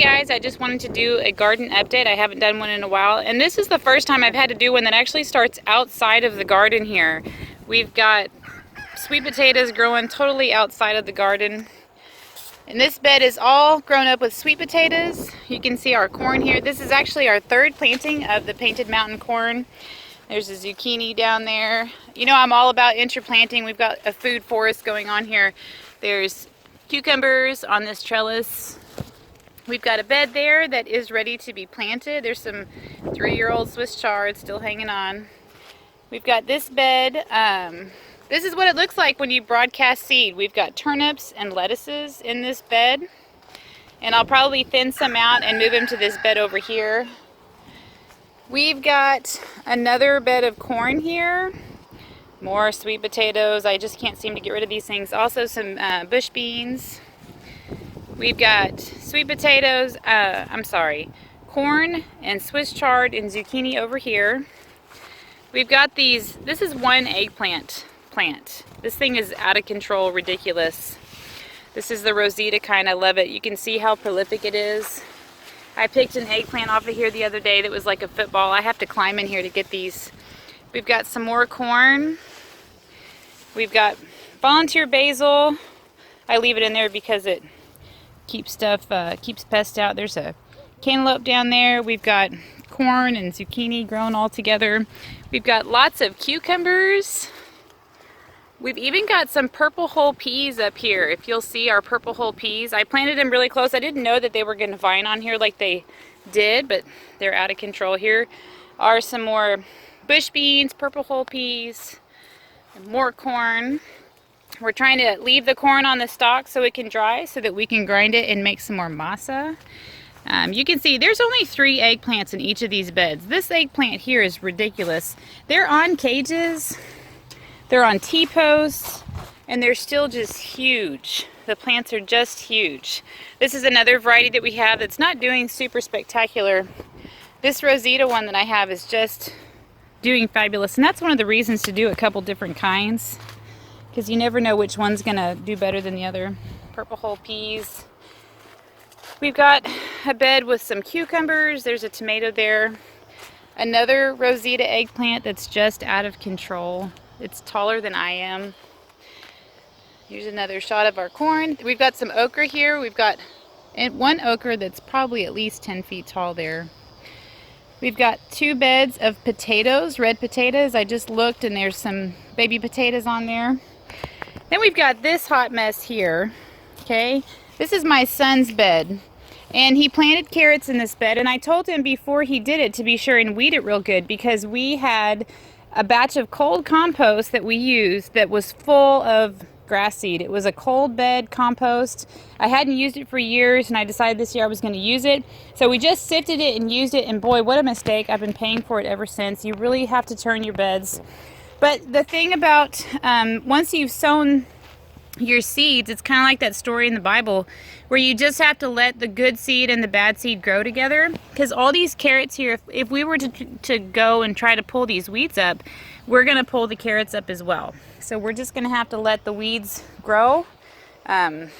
guys, I just wanted to do a garden update. I haven't done one in a while, and this is the first time I've had to do one that actually starts outside of the garden here. We've got sweet potatoes growing totally outside of the garden. And this bed is all grown up with sweet potatoes. You can see our corn here. This is actually our third planting of the painted mountain corn. There's a zucchini down there. You know, I'm all about interplanting. We've got a food forest going on here. There's cucumbers on this trellis. We've got a bed there that is ready to be planted. There's some 3-year-old Swiss chard still hanging on. We've got this bed. This is what it looks like when you broadcast seed. We've got turnips and lettuces in this bed. And I'll probably thin some out and move them to this bed over here. We've got another bed of corn here. More sweet potatoes. I just can't seem to get rid of these things. Also some bush beans. We've got sweet potatoes, corn and Swiss chard and zucchini over here. We've got these, this is one eggplant plant. This thing is out of control, ridiculous. This is the Rosita kind, I love it. You can see how prolific it is. I picked an eggplant off of here the other day that was like a football. I have to climb in here to get these. We've got some more corn. We've got volunteer basil. I leave it in there because it keeps pests out. There's a cantaloupe down there. We've got corn and zucchini grown all together. We've got lots of cucumbers. We've even got some purple whole peas up here. If you'll see our purple whole peas, I planted them really close. I didn't know that they were going to vine on here like they did, but they're out of control. Here are some more bush beans, purple whole peas, and more corn. We're trying to leave the corn on the stalk so it can dry so that we can grind it and make some more masa. You can see there's only 3 eggplants in each of these beds. This eggplant here is ridiculous. They're on cages, they're on T-posts, and they're still just huge. The plants are just huge. This is another variety that we have that's not doing super spectacular. This Rosita one that I have is just doing fabulous, and that's one of the reasons to do a couple different kinds, because you never know which one's gonna do better than the other. Purple whole peas. We've got a bed with some cucumbers. There's a tomato there. Another Rosita eggplant that's just out of control. It's taller than I am. Here's another shot of our corn. We've got some okra here. We've got one okra that's probably at least 10 feet tall there. We've got 2 beds of potatoes, red potatoes. I just looked and there's some baby potatoes on there. Then we've got this hot mess here, okay? This is my son's bed, and he planted carrots in this bed, and I told him before he did it to be sure and weed it real good, because we had a batch of cold compost that we used that was full of grass seed. It was a cold bed compost. I hadn't used it for years, and I decided this year I was going to use it. So we just sifted it and used it, and boy, what a mistake. I've been paying for it ever since. You really have to turn your beds. But the thing about once you've sown your seeds, it's kind of like that story in the Bible where you just have to let the good seed and the bad seed grow together. Because all these carrots here, if we were to go and try to pull these weeds up, we're going to pull the carrots up as well. So we're just going to have to let the weeds grow. And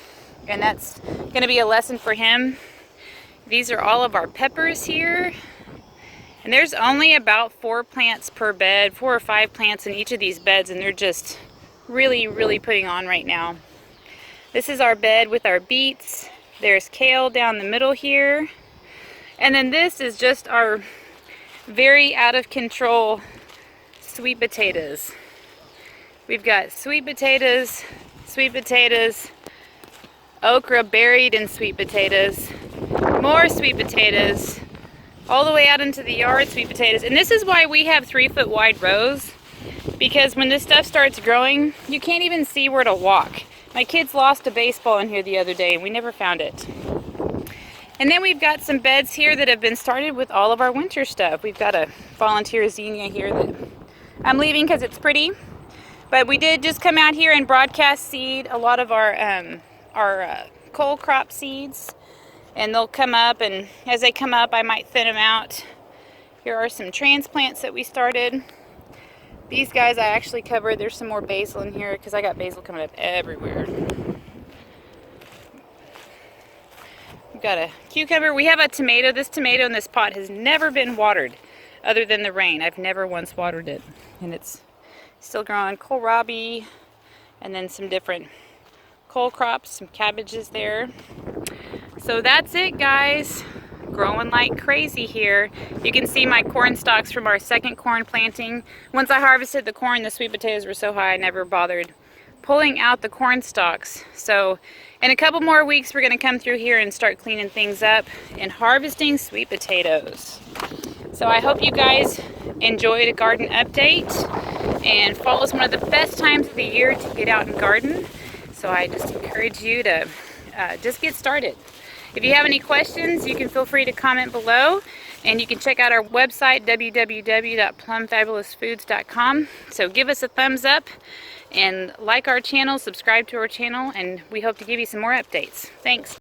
that's going to be a lesson for him. These are all of our peppers here. And there's only about 4 plants per bed, 4 or 5 plants in each of these beds, and they're just really putting on right now. This is our bed with our beets. There's kale down the middle here. And then this is just our very out of control sweet potatoes. We've got sweet potatoes, okra buried in sweet potatoes, more sweet potatoes, all the way out into the yard, sweet potatoes. And this is why we have 3-foot wide rows, because when this stuff starts growing, you can't even see where to walk. My kids lost a baseball in here the other day and we never found it. And then we've got some beds here that have been started with all of our winter stuff. We've got a volunteer zinnia here that I'm leaving because it's pretty. But we did just come out here and broadcast seed a lot of our coal crop seeds. And they'll come up, and as they come up, I might thin them out. Here are some transplants that we started. These guys I actually covered. There's some more basil in here because I got basil coming up everywhere. We've got a cucumber. We have a tomato. This tomato in this pot has never been watered other than the rain. I've never once watered it. And it's still growing. Kohlrabi, and then some different cole crops, some cabbages there. So that's it, guys. Growing like crazy here. You can see my corn stalks from our second corn planting. Once I harvested the corn, the sweet potatoes were so high I never bothered pulling out the corn stalks. So in a couple more weeks, we're going to come through here and start cleaning things up and harvesting sweet potatoes. So I hope you guys enjoyed a garden update, and fall is one of the best times of the year to get out and garden. So I just encourage you to just get started. If you have any questions, you can feel free to comment below, and you can check out our website, www.plumfabulousfoods.com. So give us a thumbs up and like our channel, subscribe to our channel, and we hope to give you some more updates. Thanks.